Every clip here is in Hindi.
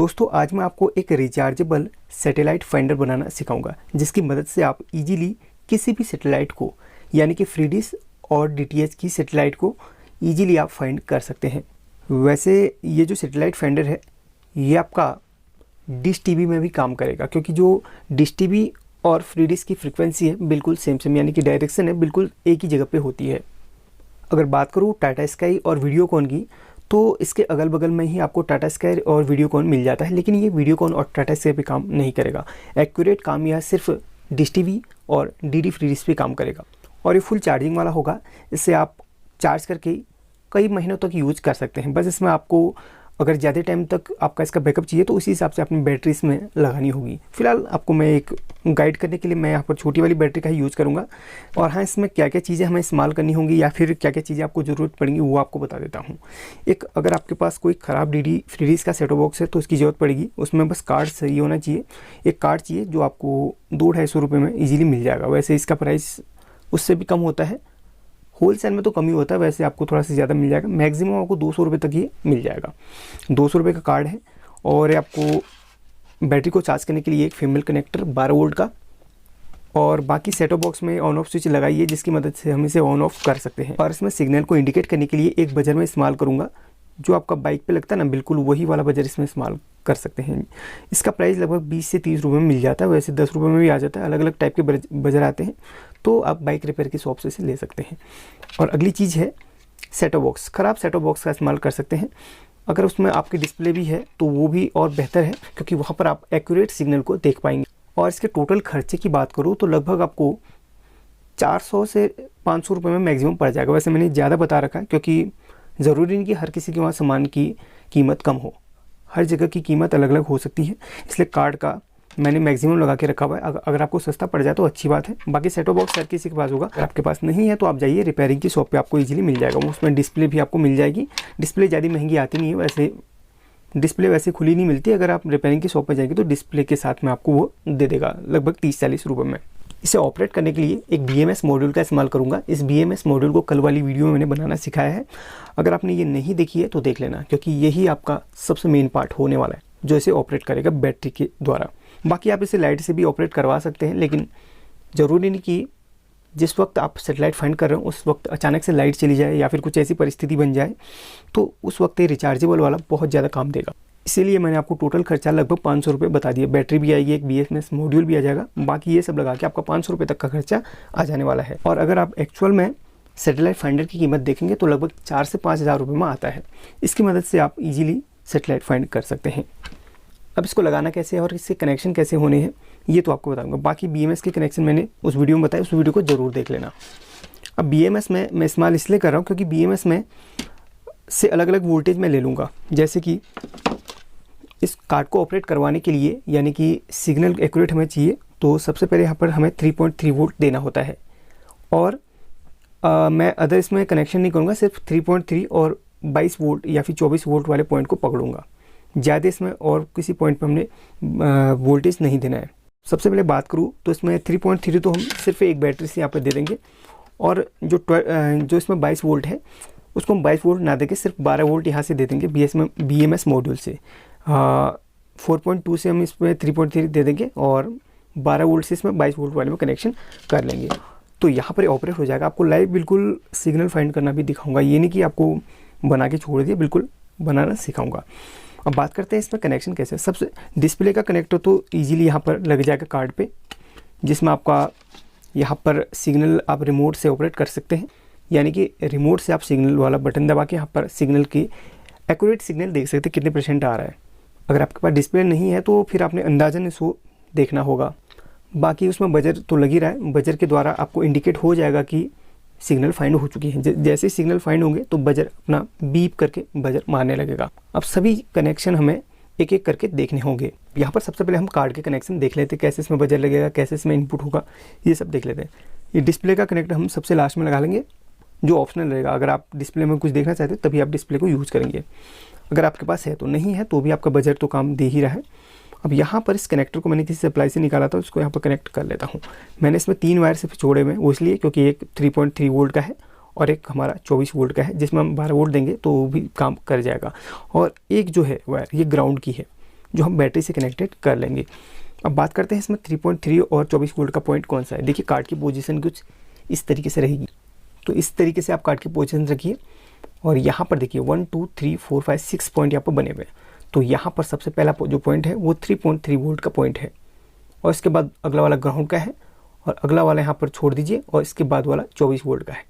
दोस्तों आज मैं आपको एक रिचार्जेबल सैटेलाइट फाइंडर बनाना सिखाऊंगा जिसकी मदद से आप इजीली किसी भी सैटेलाइट को यानी कि फ्री डिश और डीटीएच की सैटेलाइट को इजीली आप फाइंड कर सकते हैं। वैसे ये जो सैटेलाइट फाइंडर है ये आपका डिश टीवी में भी काम करेगा, क्योंकि जो डिश टीवी और फ्री डिश की फ्रीक्वेंसी है बिल्कुल सेम यानी कि डायरेक्शन है बिल्कुल एक ही जगह पे होती है। अगर बात करूँ टाटा स्काई और वीडियोकॉन की, तो इसके अगल बगल में ही आपको टाटा स्काई और वीडियोकॉन मिल जाता है, लेकिन ये वीडियोकॉन और टाटा स्काई पे काम नहीं करेगा। एक्यूरेट काम यह सिर्फ डिश टीवी और डीडी फ्री डिश पे काम करेगा और ये फुल चार्जिंग वाला होगा। इससे आप चार्ज करके कई महीनों तक यूज कर सकते हैं। बस इसमें आपको अगर ज़्यादा टाइम तक आपका इसका बैकअप चाहिए तो उसी हिसाब से अपनी बैटरी इसमें लगानी होगी। फिलहाल आपको मैं एक गाइड करने के लिए मैं यहाँ पर छोटी वाली बैटरी का ही यूज़ करूँगा, और हाँ इसमें क्या क्या चीज़ें हमें इस्तेमाल करनी होंगी या फिर क्या क्या चीज़ें आपको ज़रूरत पड़ेंगी वो आपको बता देता हूँ। एक अगर आपके पास कोई ख़राब डीडी फ्री डिश का सेटअप बॉक्स है तो उसकी ज़रूरत पड़ेगी। उसमें बस कार्ड सही होना चाहिए। एक कार्ड चाहिए जो आपको 200-250 रुपये में ईजिली मिल जाएगा। वैसे इसका प्राइस उससे भी कम होता है, होलसेल में तो कम ही होता है, वैसे आपको थोड़ा सा ज़्यादा मिल जाएगा। मैक्सिमम आपको 200 रुपये तक ये मिल जाएगा। 200 रुपये का कार्ड है और आपको बैटरी को चार्ज करने के लिए एक फीमेल कनेक्टर 12 वोल्ट का, और बाकी सेटअप बॉक्स में ऑन ऑफ स्विच लगाई है जिसकी मदद से हम इसे ऑन ऑफ कर सकते हैं। और इसमें सिग्नल को इंडिकेट करने के लिए एक बजर में इस्तेमाल करूँगा जो आपका बाइक पे लगता है ना, बिल्कुल वही वाला बजर इसमें इस्तेमाल कर सकते हैं। इसका प्राइस लगभग 20 से 30 रुपये में मिल जाता है। वैसे 10 रुपये में भी आ जाता है। अलग अलग टाइप के बजर आते हैं, तो आप बाइक रिपेयर की शॉप से इसे ले सकते हैं। और अगली चीज़ है सेटअप बॉक्स। ख़राब सेटअप बॉक्स का इस्तेमाल कर सकते हैं। अगर उसमें आपकी डिस्प्ले भी है तो वो भी और बेहतर है, क्योंकि वहाँ पर आप एक्यूरेट सिग्नल को देख पाएंगे। और इसके टोटल खर्चे की बात करूँ तो लगभग आपको 400 से 500 रुपये में मैक्सिमम पड़ जाएगा। वैसे मैंने ज़्यादा बता रखा है क्योंकि ज़रूरी नहीं कि हर किसी के वहाँ सामान की कीमत कम हो, हर जगह की कीमत अलग अलग हो सकती है, इसलिए कार्ड का मैंने मैक्सिमम लगा के रखा हुआ है। अगर आपको सस्ता पड़ जाए तो अच्छी बात है। बाकी सेटअप बॉक्स हर किसी के पास होगा। अगर आपके पास नहीं है तो आप जाइए रिपेयरिंग की शॉप पे, आपको इजीली मिल जाएगा। उसमें डिस्प्ले भी आपको मिल जाएगी। डिस्प्ले ज़्यादा महंगी आती नहीं है, वैसे डिस्प्ले वैसे खुली नहीं मिलती। अगर आप रिपेयरिंग की शॉप पर जाएंगे तो डिस्प्ले के साथ में आपको वो दे देगा लगभग 30-40 रुपये में। इसे ऑपरेट करने के लिए एक BMS मॉड्यूल का इस्तेमाल करूंगा। इस BMS मॉड्यूल को कल वाली वीडियो में मैंने बनाना सिखाया है। अगर आपने ये नहीं देखी है तो देख लेना, क्योंकि यही आपका सबसे मेन पार्ट होने वाला है जो इसे ऑपरेट करेगा बैटरी के द्वारा। बाकी आप इसे लाइट से भी ऑपरेट करवा सकते हैं, लेकिन ज़रूरी नहीं कि जिस वक्त आप सैटेलाइट फाइंड कर रहे हो उस वक्त अचानक से लाइट चली जाए या फिर कुछ ऐसी परिस्थिति बन जाए तो उस वक्त ये रिचार्जेबल वाला बहुत ज़्यादा काम देगा। इसीलिए मैंने आपको टोटल खर्चा लगभग 500 रुपये बता दिया। बैटरी भी आएगी, एक BMS मॉड्यूल भी आ जाएगा, बाकी ये सब लगा के आपका 500 रुपये तक का खर्चा आ जाने वाला है। और अगर आप एक्चुअल में सैटेलाइट फाइंडर की कीमत देखेंगे तो लगभग 4 से 5 हज़ार रुपये में आता है। इसकी मदद से आप इजीली सैटेलाइट फाइंड कर सकते हैं। अब इसको लगाना कैसे है और इससे कनेक्शन कैसे होने हैं ये तो आपको बताऊंगा। बाकी BMS के कनेक्शन मैंने उस वीडियो में बताया, उस वीडियो को ज़रूर देख लेना। अब BMS में मैं इस्तेमाल इसलिए कर रहा हूँ क्योंकि BMS में से अलग अलग वोल्टेज मैं ले लूँगा। जैसे कि इस कार्ड को ऑपरेट करवाने के लिए यानी कि सिग्नल एक्यूरेट हमें चाहिए, तो सबसे पहले यहाँ पर हमें 3.3 वोल्ट देना होता है। और मैं अदर इसमें कनेक्शन नहीं करूँगा, सिर्फ 3.3 और 22 वोल्ट या फिर 24 वोल्ट वाले पॉइंट को पकड़ूंगा। ज़्यादा इसमें और किसी पॉइंट पर हमने वोल्टेज नहीं देना है। सबसे पहले बात करूँ तो इसमें 3.3 तो हम सिर्फ एक बैटरी से यहाँ पर दे देंगे, और जो इसमें 22 वोल्ट है उसको हम 22 वोल्ट ना देके सिर्फ 12 वोल्ट यहाँ से दे देंगे BMS मॉड्यूल से। 4.2 से हम इसमें 3.3 दे देंगे और 12 वोल्ट से इसमें 22 वोल्ट वाले में कनेक्शन कर लेंगे, तो यहाँ पर ऑपरेट हो जाएगा। आपको लाइव बिल्कुल सिग्नल फाइंड करना भी दिखाऊंगा, ये नहीं कि आपको बना के छोड़ दिया, बिल्कुल बनाना सिखाऊंगा। अब बात करते हैं इसमें कनेक्शन कैसे। सबसे डिस्प्ले का कनेक्टर तो ईजिली यहाँ पर लग जाएगा कार्ड पे, जिसमें आपका यहाँ पर सिग्नल आप रिमोट से ऑपरेट कर सकते हैं, यानी कि रिमोट से आप सिग्नल वाला बटन दबा के यहाँ पर सिग्नल की एक्यूरेट सिग्नल देख सकते हैं कितने % आ रहा है। अगर आपके पास डिस्प्ले नहीं है तो फिर आपने अंदाजन इसको देखना होगा। बाकी उसमें बजर तो लग ही रहा है, बजर के द्वारा आपको इंडिकेट हो जाएगा कि सिग्नल फाइंड हो चुकी है। जैसे सिग्नल फाइंड होंगे तो बजर अपना बीप करके बजर मारने लगेगा। अब सभी कनेक्शन हमें एक एक करके देखने होंगे। यहाँ पर सबसे पहले हम कार्ड के कनेक्शन देख लेते हैं, कैसे इसमें बजर लगेगा, कैसे इसमें इनपुट होगा, ये सब देख लेते हैं। ये डिस्प्ले का कनेक्टर हम सबसे लास्ट में लगा लेंगे, जो ऑप्शनल रहेगा। अगर आप डिस्प्ले में कुछ देखना चाहते हैं तभी आप डिस्प्ले को यूज़ करेंगे। अगर आपके पास है तो नहीं है तो भी आपका बजट तो काम दे ही रहा है। अब यहाँ पर इस कनेक्टर को मैंने किसी सप्लाई से निकाला था, उसको यहाँ पर कनेक्ट कर लेता हूँ। मैंने इसमें 3 वायर सिर्फ जोड़े हुए हैं, वो इसलिए क्योंकि एक 3.3 वोल्ट का है और एक हमारा 24 वोल्ट का है, जिसमें हम 12 वोल्ट देंगे तो वो भी काम कर जाएगा। और एक जो है वायर ये ग्राउंड की है, जो हम बैटरी से कनेक्टेड कर लेंगे। अब बात करते हैं इसमें 3.3 और 24 वोल्ट का पॉइंट कौन सा है। देखिए कार्ड की पोजीशन कुछ इस तरीके से रहेगी, तो इस तरीके से आप कार्ड की पोजीशन रखिए और यहाँ पर देखिए 1 2 3 4 5 6 पॉइंट यहाँ पर बने हुए हैं। तो यहाँ पर सबसे पहला जो पॉइंट है वो 3.3 वोल्ट का पॉइंट है, और इसके बाद अगला वाला ग्राउंड का है, और अगला वाला यहाँ पर छोड़ दीजिए, और इसके बाद वाला 24 वोल्ट का है।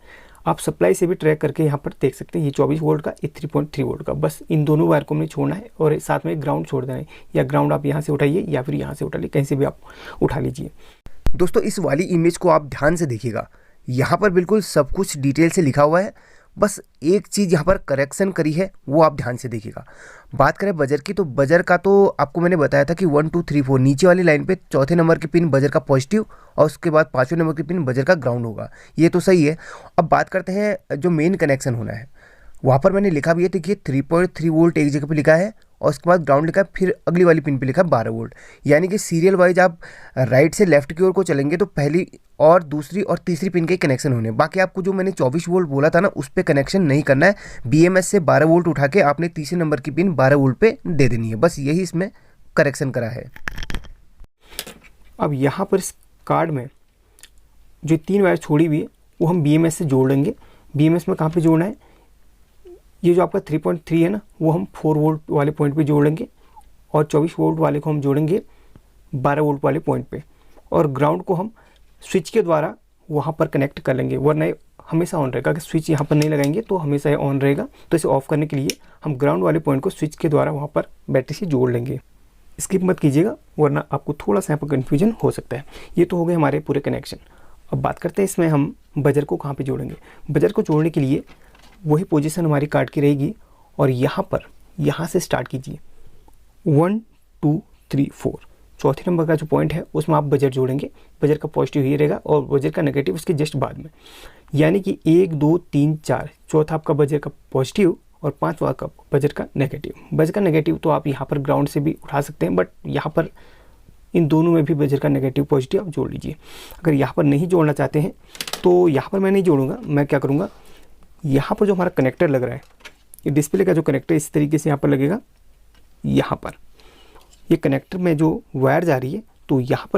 आप सप्लाई से भी ट्रैक करके यहाँ पर देख सकते हैं, ये 24 वोल्ट का, ये 3.3 वोल्ट का। बस इन दोनों वायर को हमने छोड़ना है और साथ में ग्राउंड छोड़ देना है, या ग्राउंड आप यहाँ से उठाइए या फिर यहाँ से उठा लीजिए, कहीं से भी आप उठा लीजिए। दोस्तों इस वाली इमेज को आप ध्यान से देखिएगा, यहाँ पर बिल्कुल सब कुछ डिटेल से लिखा हुआ है, बस एक चीज़ यहाँ पर करेक्शन करी है वो आप ध्यान से देखिएगा। बात करें बजर की, तो बजर का तो आपको मैंने बताया था कि 1 2 3 4 नीचे वाली लाइन पे चौथे नंबर की पिन बजर का पॉजिटिव और उसके बाद पाँचवें नंबर की पिन बजर का ग्राउंड होगा, ये तो सही है। अब बात करते हैं जो मेन कनेक्शन होना है, वहाँ पर मैंने लिखा भी है, देखिए 3.3 वोल्ट एक जगह पे लिखा है और उसके बाद ग्राउंड लिखा है, फिर अगली वाली पिन पे लिखा है 12 वोल्ट। यानी कि सीरियल वाइज आप राइट से लेफ्ट की ओर को चलेंगे तो पहली और दूसरी और तीसरी पिन के कनेक्शन होने। बाकी आपको जो मैंने 24 वोल्ट बोला था ना, उस पर कनेक्शन नहीं करना है। BMS से 12 वोल्ट उठा के आपने तीसरे नंबर की पिन 12 वोल्ट पे दे देनी है, बस यही इसमें करेक्शन करा है। अब यहाँ पर इस कार्ड में जो 3 वायर छोड़ी हुई है वो हम BMS से जोड़ लेंगे। BMS में कहाँ पे जोड़ना है, ये जो आपका 3.3 है ना, वो हम 4 वोल्ट वाले पॉइंट पे जोड़ लेंगे, और 24 वोल्ट वाले को हम जोड़ेंगे 12 वोल्ट वाले पॉइंट पे, और ग्राउंड को हम स्विच के द्वारा वहाँ पर कनेक्ट कर लेंगे, वरना हमेशा ऑन रहेगा। अगर स्विच यहाँ पर नहीं लगाएंगे तो हमेशा ये ऑन रहेगा। तो इसे ऑफ करने के लिए हम ग्राउंड वाले पॉइंट को स्विच के द्वारा वहाँ पर बैटरी से जोड़ लेंगे। स्किप मत कीजिएगा, वरना आपको थोड़ा सा यहाँ पर कन्फ्यूजन हो सकता है। ये तो हो गए हमारे पूरे कनेक्शन। अब बात करते हैं इसमें हम बजर को कहाँ पर जोड़ेंगे। बजर को जोड़ने के लिए वही पोजीशन हमारी कार्ड की रहेगी, और यहाँ से स्टार्ट कीजिए 1 2 3 4, चौथे नंबर का जो पॉइंट है उसमें आप बजर जोड़ेंगे। बजर का पॉजिटिव ही रहेगा और बजर का नेगेटिव उसके जस्ट बाद में, यानी कि 1 2 3 4, चौथा आपका बजर का पॉजिटिव और पांचवा का बजर का नेगेटिव। बजर का नेगेटिव तो आप यहाँ पर ग्राउंड से भी उठा सकते हैं, बट यहाँ पर इन दोनों में भी बजर का नेगेटिव पॉजिटिव आप जोड़ लीजिए। अगर यहाँ पर नहीं जोड़ना चाहते हैं तो यहाँ पर मैं नहीं जोड़ूंगा। मैं क्या करूँगा, यहाँ पर जो हमारा कनेक्टर लग रहा है, ये डिस्प्ले का जो कनेक्टर इस तरीके से यहाँ पर लगेगा। यहाँ पर ये कनेक्टर में जो वायर जा रही है तो यहाँ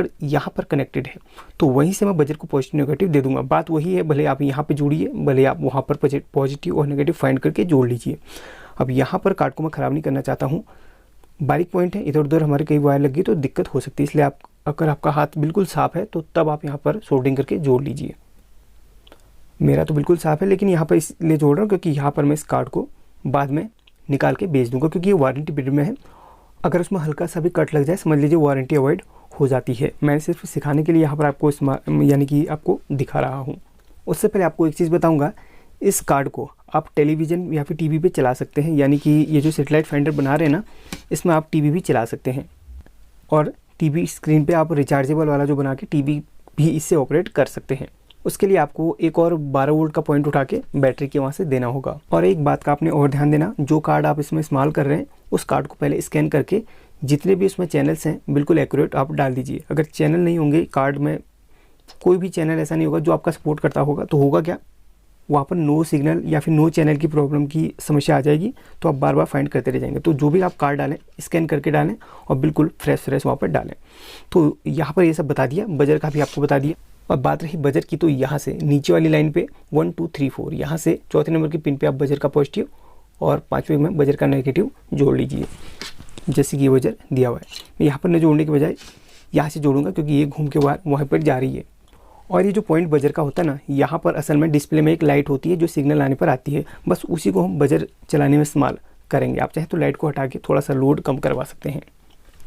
पर कनेक्टेड है, तो वहीं से मैं बजर को पॉजिटिव नेगेटिव दे दूंगा। बात वही है, भले आप यहाँ पे जोड़िए, भले आप वहाँ पर पॉजिटिव और नेगेटिव फाइंड करके जोड़ लीजिए। अब यहाँ पर कार्ड को मैं ख़राब नहीं करना चाहता हूँ, बारीक पॉइंट है, इधर उधर हमारे कई वायर लगी तो दिक्कत हो सकती है, इसलिए आप अगर आपका हाथ बिल्कुल साफ़ है तो तब आप यहाँ पर सोल्डिंग करके जोड़ लीजिए। मेरा तो बिल्कुल साफ़ है, लेकिन यहाँ पर इसलिए जोड़ रहा हूँ क्योंकि यहाँ पर मैं इस कार्ड को बाद में निकाल के बेच दूंगा, क्योंकि ये वारंटी पीरियड में है। अगर उसमें हल्का सा भी कट लग जाए समझ लीजिए वारंटी अवॉइड हो जाती है। मैं सिर्फ सिखाने के लिए यहाँ पर आपको यानी कि आपको दिखा रहा हूँ। उससे पहले आपको एक चीज़ बताऊँगा, इस कार्ड को आप टेलीविज़न या फिर टीवी पे चला सकते हैं, यानी कि ये जो सेटेलाइट फाइंडर बना रहे हैं ना, इसमें आप टीवी भी चला सकते हैं, और टीवी स्क्रीन पे आप रिचार्जेबल वाला जो बना के टीवी भी इससे ऑपरेट कर सकते हैं। उसके लिए आपको एक और 12 वोल्ट का पॉइंट उठा के बैटरी के वहाँ से देना होगा। और एक बात का आपने और ध्यान देना, जो कार्ड आप इसमें इस्तेमाल कर रहे हैं उस कार्ड को पहले स्कैन करके जितने भी उसमें चैनल्स हैं बिल्कुल एक्यूरेट आप डाल दीजिए। अगर चैनल नहीं होंगे कार्ड में, कोई भी चैनल ऐसा नहीं होगा जो आपका सपोर्ट करता होगा, तो होगा क्या, वहाँ पर नो सिग्नल या फिर नो चैनल की प्रॉब्लम की समस्या आ जाएगी, तो आप बार बार फाइंड करते रह जाएंगे। तो जो भी आप कार्ड डालें स्कैन करके डालें और बिल्कुल फ्रेश वहाँ पर डालें। तो यहाँ पर ये सब बता दिया, बजर का भी आपको बता दिया। अब बात रही बजर की, तो यहाँ से नीचे वाली लाइन पे 1 2 3 4, यहाँ से चौथे नंबर की पिन पे आप बजर का पॉजिटिव और पाँचवें में बजर का नेगेटिव जोड़ लीजिए, जैसे कि ये बजर दिया हुआ है। यहाँ पर न जोड़ने के बजाय यहाँ से जोड़ूंगा, क्योंकि ये घूम के बाहर वहाँ पर जा रही है। और ये जो पॉइंट बजर का होता है ना, यहाँ पर असल में डिस्प्ले में एक लाइट होती है जो सिग्नल आने पर आती है, बस उसी को हम बजर चलाने में इस्तेमाल करेंगे। आप चाहे तो लाइट को हटा के थोड़ा सा लोड कम करवा सकते हैं।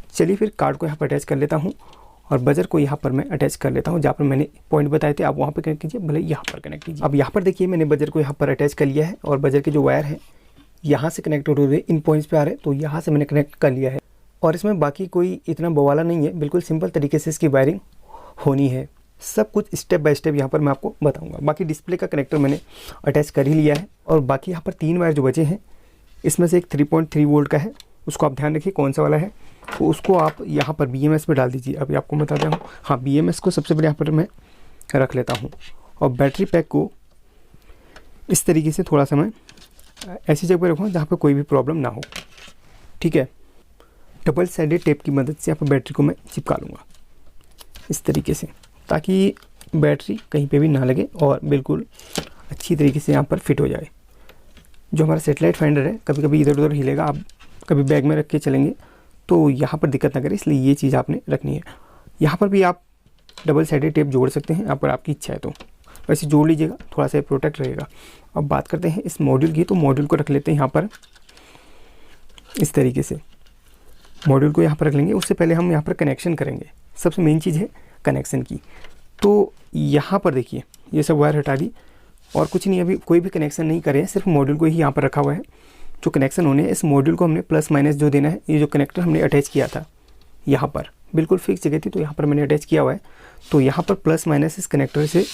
चलिए फिर कार्ड को यहाँ पर अटैच कर लेता हूँ और बजर को यहाँ पर मैं अटैच कर लेता हूँ। जहाँ पर मैंने पॉइंट बताए थे आप वहाँ पर कनेक्ट कीजिए, भले यहाँ पर कनेक्ट कीजिए। अब यहाँ पर देखिए मैंने बजर को यहाँ पर अटैच कर लिया है, और बजर के जो वायर है यहाँ से कनेक्ट हो रहे हैं, इन पॉइंट्स पे आ रहे हैं, तो यहाँ से मैंने कनेक्ट कर लिया है। और इसमें बाकी कोई इतना बवाला नहीं है, बिल्कुल सिंपल तरीके से इसकी वायरिंग होनी है। सब कुछ स्टेप बाय स्टेप यहाँ पर मैं आपको बताऊँगा। बाकी डिस्प्ले का कनेक्टर मैंने अटैच कर ही लिया है, और बाकी यहाँ पर 3 वायर जो बचे हैं, इसमें से एक 3.3 वोल्ट का है, उसको आप ध्यान रखिए कौन सा वाला है, तो उसको आप यहाँ पर BMS पे डाल दीजिए। अभी आपको बता दूँ, हाँ BMS को सबसे पहले यहाँ पर मैं रख लेता हूँ, और बैटरी पैक को इस तरीके से थोड़ा सा मैं ऐसी जगह पर रखूँ जहाँ पर कोई भी प्रॉब्लम ना हो, ठीक है। डबल साइडेड टेप की मदद से यहाँ पर बैटरी को मैं चिपका लूँगा इस तरीके से, ताकि बैटरी कहीं पे भी ना लगे और बिल्कुल अच्छी तरीके से यहाँ पर फिट हो जाए। जो हमारा सेटेलाइट फाइंडर है कभी कभी इधर उधर हिलेगा, आप कभी बैग में रख के चलेंगे तो यहाँ पर दिक्कत ना करे, इसलिए ये चीज़ आपने रखनी है। यहाँ पर भी आप डबल साइडेड टेप जोड़ सकते हैं, यहाँ पर आपकी इच्छा है तो वैसे जोड़ लीजिएगा, थोड़ा सा प्रोटेक्ट रहेगा। अब बात करते हैं इस मॉड्यूल की, तो मॉड्यूल को रख लेते हैं यहाँ पर इस तरीके से। मॉड्यूल को यहाँ पर रख लेंगे, उससे पहले हम यहाँ पर कनेक्शन करेंगे। सबसे मेन चीज़ है कनेक्शन की। तो यहाँ पर देखिए ये सब वायर हटा दी और कुछ नहीं, अभी कोई भी कनेक्शन नहीं करे, सिर्फ मॉड्यूल को ही यहाँ पर रखा हुआ है। जो कनेक्शन होने हैं इस मॉड्यूल को हमने प्लस माइनस जो देना है, ये जो कनेक्टर हमने अटैच किया था यहाँ पर बिल्कुल फिक्स जगह थी, तो यहाँ पर मैंने अटैच किया हुआ है। तो यहाँ पर प्लस माइनस इस कनेक्टर से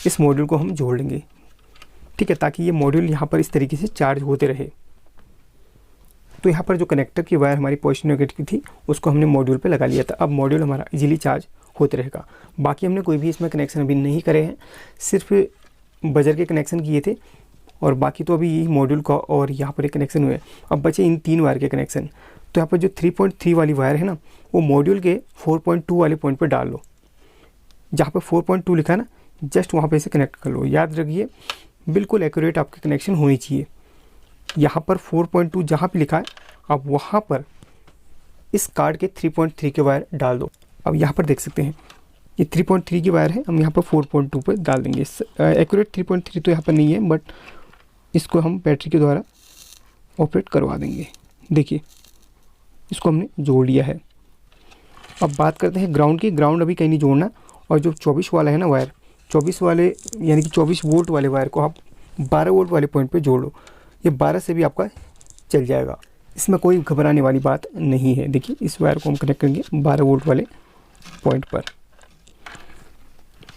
इस मॉड्यूल को हम जोड़ लेंगे, ठीक है, ताकि ये मॉड्यूल यहाँ पर इस तरीके से चार्ज होते रहे। तो यहाँ पर जो कनेक्टर की वायर हमारी पॉजिटिव नेगेटिव थी उसको हमने मॉड्यूल पे लगा लिया था। अब मॉड्यूल हमारा इजीली चार्ज होते रहेगा। बाकी हमने कोई भी इसमें कनेक्शन अभी नहीं करे हैं, सिर्फ बजर के कनेक्शन किए थे और बाकी तो अभी यही मॉड्यूल का और यहाँ पर एक कनेक्शन हुए। अब बचे इन 3 वायर के कनेक्शन। तो यहाँ पर जो 3.3 वाली वायर है ना, वो मॉड्यूल के 4.2 वाले पॉइंट पर डाल लो। जहाँ पर 4.2 लिखा है ना, जस्ट वहाँ पे इसे कनेक्ट कर लो। याद रखिए बिल्कुल एक्यूरेट आपके कनेक्शन होनी चाहिए। यहाँ पर 4.2 जहाँ पे लिखा है आप वहाँ पर इस कार्ड के 3.3 के वायर डाल दो। अब यहाँ पर देख सकते हैं ये 3.3 की वायर है, हम यहाँ पर 4.2 पर डाल देंगे। एक्यूरेट 3.3 तो यहाँ पर नहीं है, बट इसको हम बैटरी के द्वारा ऑपरेट करवा देंगे। देखिए इसको हमने जोड़ लिया है। अब बात करते हैं ग्राउंड की। ग्राउंड अभी कहीं नहीं जोड़ना, और जो 24 वाला है ना वायर, 24 वाले यानी कि 24 वोल्ट वाले वायर को आप 12 वोल्ट वाले पॉइंट पे जोड़ लो। ये 12 से भी आपका चल जाएगा, इसमें कोई घबराने वाली बात नहीं है। देखिए इस वायर को हम कनेक्ट करेंगे 12 वोल्ट वाले पॉइंट पर,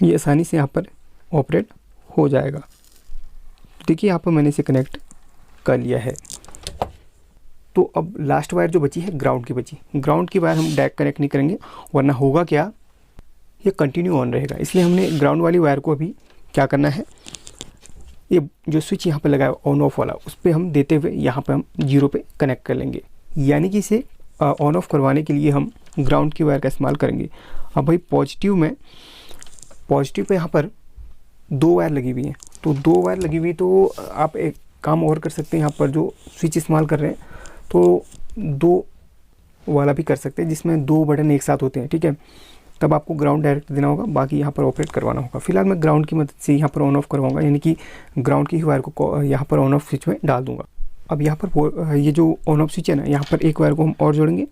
ये आसानी से यहाँ पर ऑपरेट हो जाएगा। देखिए यहाँ पर मैंने इसे कनेक्ट कर लिया है। तो अब लास्ट वायर जो बची है ग्राउंड की बची। ग्राउंड की वायर हम डायरेक्ट कनेक्ट नहीं करेंगे, वरना होगा क्या, ये कंटिन्यू ऑन रहेगा। इसलिए हमने ग्राउंड वाली वायर को अभी क्या करना है, ये जो स्विच यहाँ पे लगा है ऑन ऑफ वाला, उस पर हम देते हुए यहाँ पे हम 0 पे कनेक्ट कर लेंगे। यानी कि इसे ऑन ऑफ करवाने के लिए हम ग्राउंड की वायर का इस्तेमाल करेंगे। अब भाई पॉजिटिव पे यहाँ पर 2 वायर लगी हुई हैं, तो 2 वायर लगी हुई, तो आप एक काम और कर सकते हैं। यहाँ पर जो स्विच इस्तेमाल कर रहे हैं तो 2 वाला भी कर सकते हैं, जिसमें 2 बटन एक साथ होते हैं, ठीक है। तब आपको ग्राउंड डायरेक्ट देना होगा, बाकी यहाँ पर ऑपरेट करवाना होगा। फिलहाल मैं ग्राउंड की मदद से यहाँ पर ऑन ऑफ करवाऊंगा, यानी कि ग्राउंड की ही वायर को यहाँ पर ऑन ऑफ स्विच में डाल दूंगा। अब यहाँ पर ये जो ऑन ऑफ स्विच है ना, यहाँ पर एक वायर को हम और जोड़ेंगे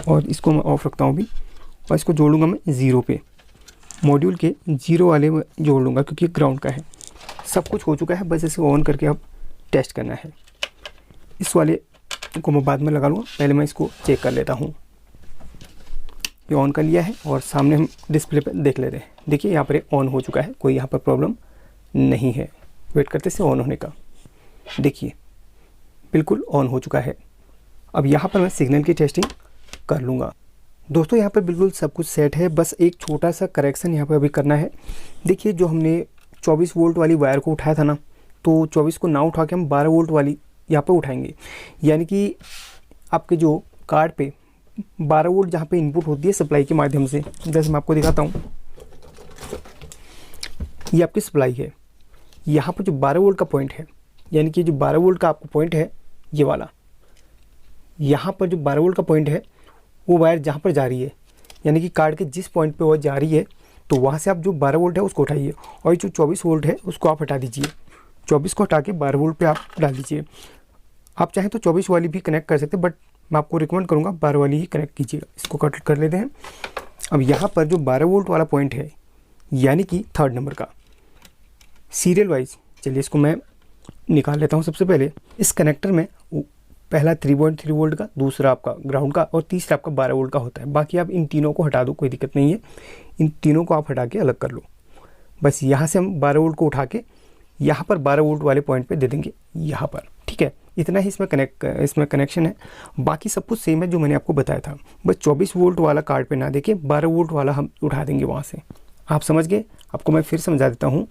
और इसको मैं ऑफ रखता हूँ अभी, और इसको जोड़ूंगा मैं 0 पे, मॉड्यूल के 0 वाले में जोड़ लूँगा, क्योंकि ग्राउंड का है। सब कुछ हो चुका है, बस इसे ऑन करके अब टेस्ट करना है। इस वाले को मैं बाद में लगा लूँगा, पहले मैं इसको चेक कर लेता हूँ। ये ऑन कर लिया है और सामने हम डिस्प्ले पे देख लेते हैं। देखिए यहाँ पर ऑन हो चुका है, कोई यहाँ पर प्रॉब्लम नहीं है। वेट करते से ऑन होने का, देखिए बिल्कुल ऑन हो चुका है। अब यहाँ पर मैं सिग्नल की टेस्टिंग कर लूँगा। दोस्तों यहाँ पर बिल्कुल सब कुछ सेट है, बस एक छोटा सा करेक्शन यहाँ पर अभी करना है। देखिए जो हमने 24 वोल्ट वाली वायर को उठाया था ना, तो 24 को ना उठा के हम 12 वोल्ट वाली यहाँ पर उठाएंगे। यानी कि आपके जो कार्ड पे 12 वोल्ट जहाँ पे इनपुट होती है सप्लाई के माध्यम से, जैसे मैं आपको दिखाता हूँ, ये आपकी सप्लाई है। यहाँ पर जो 12 वोल्ट का पॉइंट है, यानी कि जो 12 वोल्ट का आपको पॉइंट है ये वाला, यहाँ पर जो 12 वोल्ट का पॉइंट है वो वायर जहाँ पर जा रही है, यानी कि कार्ड के जिस पॉइंट पे वो जा रही है, तो वहाँ से आप जो 12 वोल्ट है उसको उठाइए, और जो 24 वोल्ट है उसको आप हटा दीजिए। 24 को हटा के 12 वोल्ट पे आप डाल दीजिए। आप चाहें तो 24 वाली भी कनेक्ट कर सकते हैं, बट मैं आपको रिकमेंड करूँगा 12 वाली ही कनेक्ट कीजिएगा। इसको कट कर लेते हैं। अब यहाँ पर जो 12 वोल्ट वाला पॉइंट है, यानी कि 3rd नंबर का, सीरियल वाइज, चलिए इसको मैं निकाल लेता हूँ। सबसे पहले इस कनेक्टर में पहला 3.3 वोल्ट का, दूसरा आपका ग्राउंड का, और तीसरा आपका 12 वोल्ट का होता है। बाकी आप इन तीनों को हटा दो, कोई दिक्कत नहीं है। इन तीनों को आप हटा के अलग कर लो। बस यहाँ से हम 12 वोल्ट को उठा के यहाँ पर 12 वोल्ट वाले पॉइंट पे दे देंगे यहाँ पर, ठीक है। इतना ही इसमें कनेक्शन है, बाकी सब कुछ सेम है जो मैंने आपको बताया था। बस 24 वोल्ट वाला कार्ड पे ना देके 12 वोल्ट वाला हम उठा देंगे वहाँ से। आप समझ गए? आपको मैं फिर समझा देता हूँ।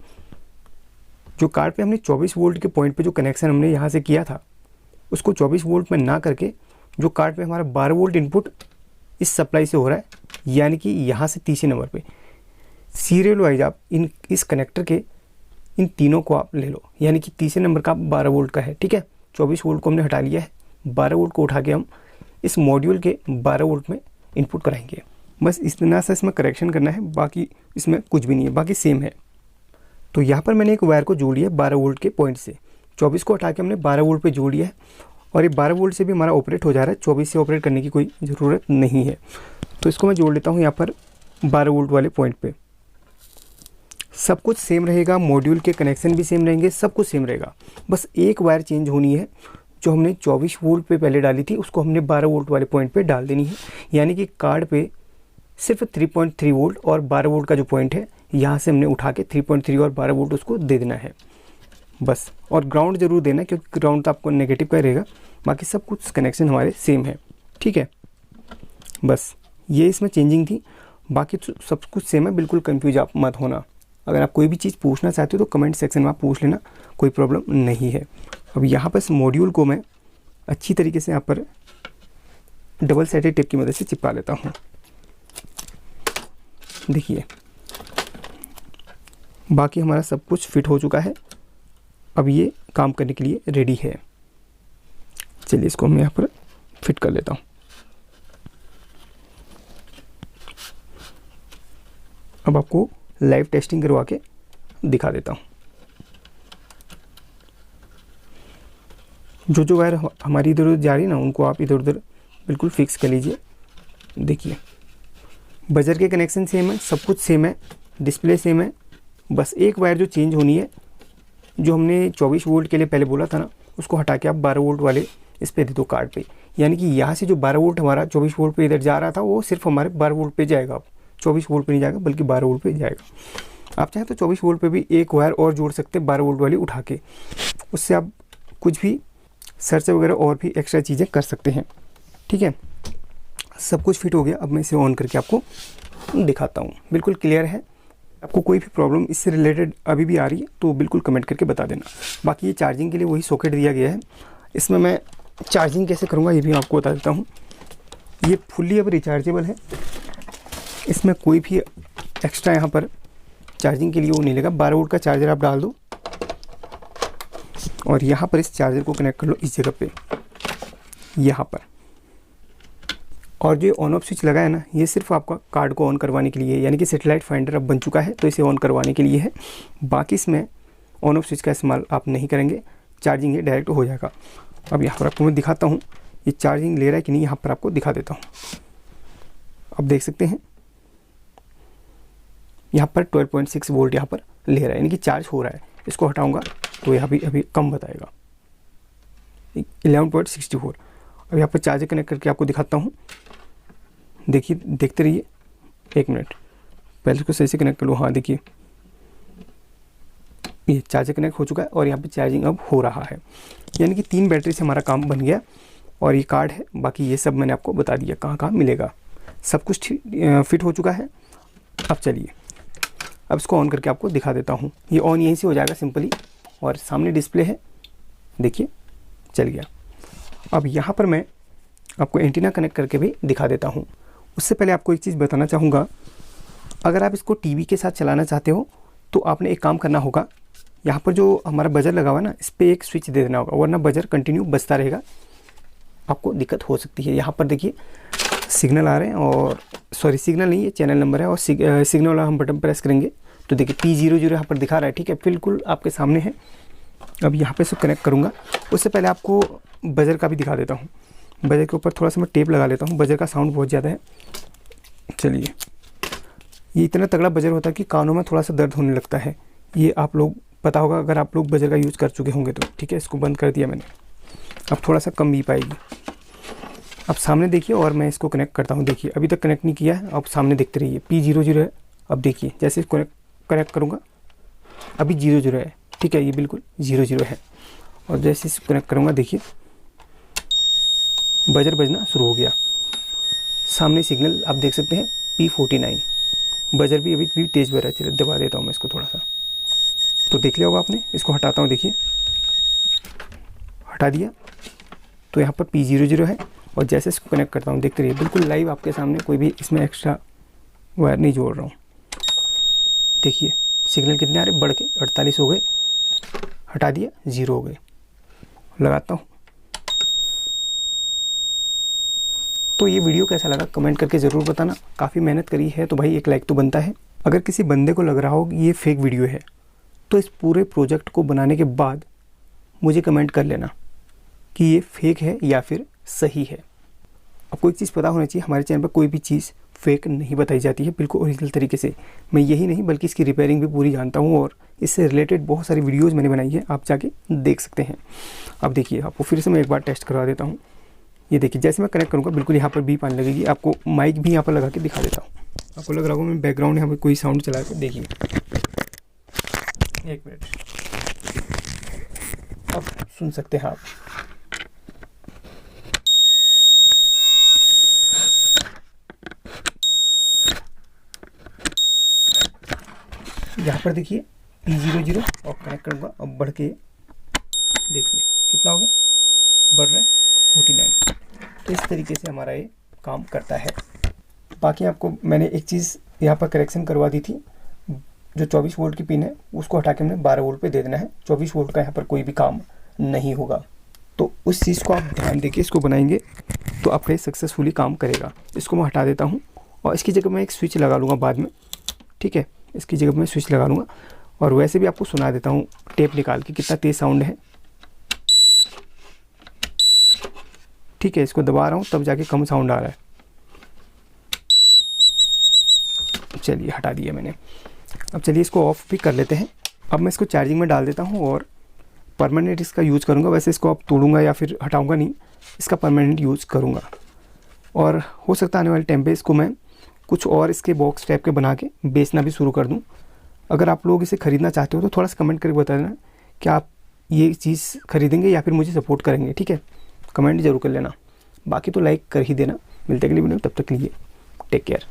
जो कार्ड पे हमने 24 वोल्ट के पॉइंट पे जो कनेक्शन हमने यहाँ से किया था, उसको 24 वोल्ट में ना करके जो कार्ड पे हमारा 12 वोल्ट इनपुट इस सप्लाई से हो रहा है, यानी कि यहाँ से तीसरे नंबर पे सीरियल वाइज आप इस कनेक्टर के इन तीनों को आप ले लो, यानी कि तीसरे नंबर का 12 वोल्ट का है, ठीक है। 24 वोल्ट को हमने हटा लिया है, 12 वोल्ट को उठा के हम इस मॉड्यूल के 12 वोल्ट में इनपुट कराएंगे। बस इतना सा इसमें करेक्शन करना है, बाकी इसमें कुछ भी नहीं है, बाकी सेम है। तो यहाँ पर मैंने एक वायर को जोड़ लिया 12 वोल्ट के पॉइंट से, 24 को हटा के हमने 12 वोल्ट पे जोड़ लिया है, और ये 12 वोल्ट से भी हमारा ऑपरेट हो जा रहा है, 24 से ऑपरेट करने की कोई ज़रूरत नहीं है। तो इसको मैं जोड़ लेता हूँ यहाँ पर 12 वोल्ट वाले पॉइंट पे। सब कुछ सेम रहेगा, मॉड्यूल के कनेक्शन भी सेम रहेंगे, सब कुछ सेम रहेगा। बस एक वायर चेंज होनी है, जो हमने 24 वोल्ट पे पहले डाली थी उसको हमने 12 वोल्ट वाले पॉइंट पे डाल देनी है, यानी कि कार्ड पे सिर्फ 3.3 वोल्ट और 12 वोल्ट का जो पॉइंट है यहाँ से हमने उठा के 3.3 और 12 वोल्ट उसको दे देना है बस। और ग्राउंड ज़रूर देना, क्योंकि ग्राउंड तो आपको नेगेटिव का रहेगा, बाकी सब कुछ कनेक्शन हमारे सेम है, ठीक है। बस ये इसमें चेंजिंग थी, बाकी तो सब कुछ सेम है, बिल्कुल कंफ्यूज आप मत होना। अगर आप कोई भी चीज़ पूछना चाहते हो तो कमेंट सेक्शन में आप पूछ लेना, कोई प्रॉब्लम नहीं है। अब यहाँ पर इस मॉड्यूल को मैं अच्छी तरीके से यहाँ पर डबल साइडेड टेप की मदद से चिपका लेता हूँ। देखिए बाकी हमारा सब कुछ फिट हो चुका है, अब ये काम करने के लिए रेडी है। चलिए इसको मैं यहाँ पर फिट कर लेता हूँ। अब आपको लाइव टेस्टिंग करवा के दिखा देता हूँ। जो वायर हमारी इधर उधर जा रही है ना, उनको आप इधर उधर बिल्कुल फिक्स कर लीजिए। देखिए बजर के कनेक्शन सेम है, सब कुछ सेम है, डिस्प्ले सेम है, बस एक वायर जो चेंज होनी है, जो हमने 24 वोल्ट के लिए पहले बोला था ना, उसको हटा के आप 12 वोल्ट वाले इस पे दे दो कार्ड पे, यानी कि यहाँ से जो 12 वोल्ट हमारा 24 वोल्ट पे इधर जा रहा था वो सिर्फ हमारे 12 वोल्ट पे जाएगा। अब 24 वोल्ट पे नहीं जाएगा बल्कि 12 वोल्ट पे जाएगा। आप चाहें तो 24 वोल्ट पे भी एक वायर और जोड़ सकते हैं 12 वोल्ट वाली उठा के, उससे आप कुछ भी सर्च वगैरह और भी एक्स्ट्रा चीज़ें कर सकते हैं, ठीक है। सब कुछ फिट हो गया, अब मैं इसे ऑन करके आपको दिखाता हूँ। बिल्कुल क्लियर है। आपको कोई भी प्रॉब्लम इससे रिलेटेड अभी भी आ रही है तो बिल्कुल कमेंट करके बता देना। बाकी ये चार्जिंग के लिए वही सॉकेट दिया गया है, इसमें मैं चार्जिंग कैसे करूँगा ये भी मैं आपको बता देता हूँ। ये फुल्ली अब रिचार्जेबल है, इसमें कोई भी एक्स्ट्रा यहाँ पर चार्जिंग के लिए वो नहीं लगा। 12 वोल्ट का चार्जर आप डाल दो और यहाँ पर इस चार्जर को कनेक्ट कर लो इस जगह पे, यहाँ पर। और जो ऑन ऑफ स्विच लगा है ना, ये सिर्फ आपका कार्ड को ऑन करवाने के लिए है, यानी कि सैटेलाइट फाइंडर अब बन चुका है तो इसे ऑन करवाने के लिए है। बाकी इसमें ऑन ऑफ स्विच का इस्तेमाल आप नहीं करेंगे, चार्जिंग ये डायरेक्ट हो जाएगा। अब यहाँ पर आपको मैं दिखाता हूँ ये चार्जिंग ले रहा है कि नहीं, यहाँ पर आपको दिखा देता हूँ। अब देख सकते हैं यहाँ पर 12.6 वोल्ट यहाँ पर ले रहा है, यानी कि चार्ज हो रहा है। इसको हटाऊँगा तो यहाँ भी अभी कम बताएगा 11.64। अब यहाँ पर चार्जर कनेक्ट करके आपको दिखाता हूँ। देखिए देखते रहिए, एक मिनट पहले इसको सही से कनेक्ट कर लो। हाँ देखिए ये चार्जर कनेक्ट हो चुका है और यहाँ पे चार्जिंग अब हो रहा है, यानी कि 3 बैटरी से हमारा काम बन गया। और ये कार्ड है, बाकी ये सब मैंने आपको बता दिया कहाँ कहाँ मिलेगा, सब कुछ फिट हो चुका है। अब चलिए अब इसको ऑन करके आपको दिखा देता हूँ। ये ऑन यहीं से हो जाएगा सिंपली, और सामने डिस्प्ले है, देखिए चल गया। अब यहाँ पर मैं आपको एंटीना कनेक्ट करके भी दिखा देता हूँ। उससे पहले आपको एक चीज़ बताना चाहूँगा, अगर आप इसको टीवी के साथ चलाना चाहते हो तो आपने एक काम करना होगा, यहाँ पर जो हमारा बजर लगा हुआ है ना, इस पर एक स्विच दे देना होगा, वरना बजर कंटिन्यू बजता रहेगा, आपको दिक्कत हो सकती है। यहाँ पर देखिए सिग्नल आ रहे हैं, और सॉरी सिग्नल नहीं, ये चैनल नंबर है, और सिग्नल वाला हम बटन प्रेस करेंगे तो देखिए P00 यहाँ पर दिखा रहा है, ठीक है, बिल्कुल आपके सामने है। अब यहाँ पे से कनेक्ट करूँगा, उससे पहले आपको बजर का भी दिखा देता हूँ। बजर के ऊपर थोड़ा सा मैं टेप लगा लेता हूँ, बजर का साउंड बहुत ज़्यादा है। चलिए ये इतना तगड़ा बजर होता है कि कानों में थोड़ा सा दर्द होने लगता है, ये आप लोग पता होगा अगर आप लोग बजर का यूज़ कर चुके होंगे तो, ठीक है। इसको बंद कर दिया मैंने, अब थोड़ा सा कम भी पाएगी। अब सामने देखिए, और मैं इसको कनेक्ट करता हूँ। देखिए अभी तक कनेक्ट नहीं किया है, अब सामने देखते रहिए P00 है। अब देखिए जैसे इसको कनेक्ट करूँगा अभी 00 है, ठीक है, ये बिल्कुल 00 है। और जैसे इसको कनेक्ट करूँगा देखिए बजर बजना शुरू हो गया। सामने सिग्नल आप देख सकते हैं P49, बजर भी अभी भी तेज़ बज रहा है। चलिए दबा देता हूँ मैं इसको थोड़ा सा, तो देख लिया होगा आपने। इसको हटाता हूँ, देखिए हटा दिया, तो यहाँ पर P00 है और जैसे इसको कनेक्ट करता हूँ देखते रहिए, बिल्कुल लाइव आपके सामने, कोई भी इसमें एक्स्ट्रा वायर नहीं जोड़ रहा हूँ। देखिए सिग्नल कितने आ रहे, बढ़ के 48 हो गए, हटा दिया 0 हो गए। लगाता हूँ। तो ये वीडियो कैसा लगा कमेंट करके ज़रूर बताना। काफ़ी मेहनत करी है तो भाई एक लाइक तो बनता है। अगर किसी बंदे को लग रहा हो कि ये फेक वीडियो है तो इस पूरे प्रोजेक्ट को बनाने के बाद मुझे कमेंट कर लेना कि ये फेक है या फिर सही है। आपको एक चीज़ पता होना चाहिए, हमारे चैनल पर कोई भी चीज़ फेक नहीं बताई जाती है, बिल्कुल ओरिजिनल तरीके से। मैं यही नहीं बल्कि इसकी रिपेयरिंग भी पूरी जानता हूँ और इससे रिलेटेड बहुत सारी वीडियोज़ मैंने बनाई है, आप जाके देख सकते हैं। अब देखिए आपको फिर से मैं एक बार टेस्ट करवा देता हूँ। ये देखिए जैसे मैं कनेक्ट करूँगा बिल्कुल यहाँ पर बीप आने लगेगी। आपको माइक भी यहाँ पर लगा के दिखा देता हूँ। आपको लग रहा होगा मैं बैकग्राउंड यहाँ पर कोई साउंड चला के, देखिए 1 मिनट, अब सुन सकते हैं आप। यहाँ पर देखिए P00 और कनेक्ट करूँगा, अब बढ़ के देखिए कितना हो गया, बढ़ रहा है 49। तो इस तरीके से हमारा ये काम करता है। बाकी आपको मैंने एक चीज़ यहाँ पर करेक्शन करवा दी थी, जो 24 वोल्ट की पिन है उसको हटा के हमने 12 वोल्ट पे दे देना है। 24 वोल्ट का यहाँ पर कोई भी काम नहीं होगा। तो उस चीज़ को आप ध्यान देके इसको बनाएंगे तो आपका ये सक्सेसफुली काम करेगा। इसको मैं हटा देता हूँ और इसकी जगह मैं एक स्विच लगा लूँगा बाद में, ठीक है। इसकी जगह मैं स्विच लगा लूँगा और वैसे भी आपको सुना देता हूँ टेप निकाल के कितना तेज़ साउंड है, ठीक है। इसको दबा रहा हूँ तब जाके कम साउंड आ रहा है। चलिए हटा दिया मैंने। अब चलिए इसको ऑफ भी कर लेते हैं। अब मैं इसको चार्जिंग में डाल देता हूँ और परमानेंट इसका यूज़ करूँगा। वैसे इसको अब तोड़ूंगा या फिर हटाऊँगा नहीं, इसका परमानेंट यूज़ करूँगा। और हो सकता है आने वाले टाइम पे इसको मैं कुछ और इसके बॉक्स टाइप के बना के बेचना भी शुरू कर दूँ। अगर आप लोग इसे ख़रीदना चाहते हो तो थोड़ा सा कमेंट करके बता देना कि आप ये चीज़ खरीदेंगे या फिर मुझे सपोर्ट करेंगे, ठीक है। कमेंट ज़रूर कर लेना। बाकी तो लाइक कर ही देना। मिलते अगली वीडियो, तब तक के लिए टेक केयर।